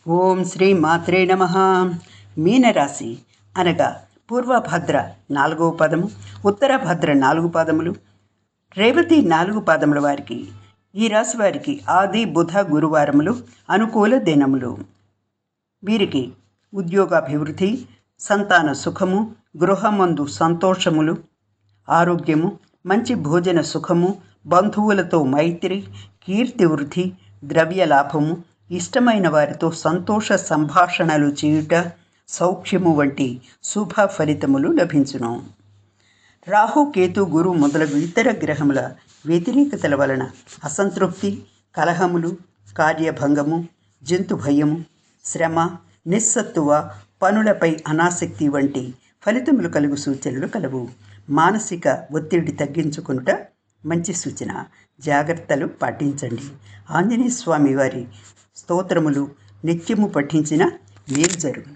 ఓం శ్రీ మాత్రే నమ. మీనరాశి అనగా పూర్వభద్ర 4వ పదము, ఉత్తరభద్ర 4 పదములు, రేవతి 4 పదముల వారికి, ఈ రాశి వారికి ఆది బుధ గురువారములు అనుకూల దినములు. వీరికి ఉద్యోగాభివృద్ధి, సంతాన సుఖము, గృహమందు సంతోషములు, ఆరోగ్యము, మంచి భోజన సుఖము, బంధువులతో మైత్రి, కీర్తి వృద్ధి, ద్రవ్య లాభము, ఇష్టమైన వారితో సంతోష సంభాషణలు చేయుట, సౌఖ్యము వంటి శుభ ఫలితములు లభించును. రాహు, కేతు, గురు మొదలగు ఇతర గ్రహముల వ్యతిరేకతల వలన అసంతృప్తి, కలహములు, కార్యభంగము, జంతు భయము, శ్రమ, నిస్సత్తువ, పనులపై అనాసక్తి వంటి ఫలితములు కలుగు సూచనలు కలవు. మానసిక ఒత్తిడి తగ్గించుకొనుట మంచి సూచన. జాగ్రత్తలు పాటించండి. ఆంజనేయ స్వామి వారి స్తోత్రములు నిత్యము పఠించిన మేలు జరుగును.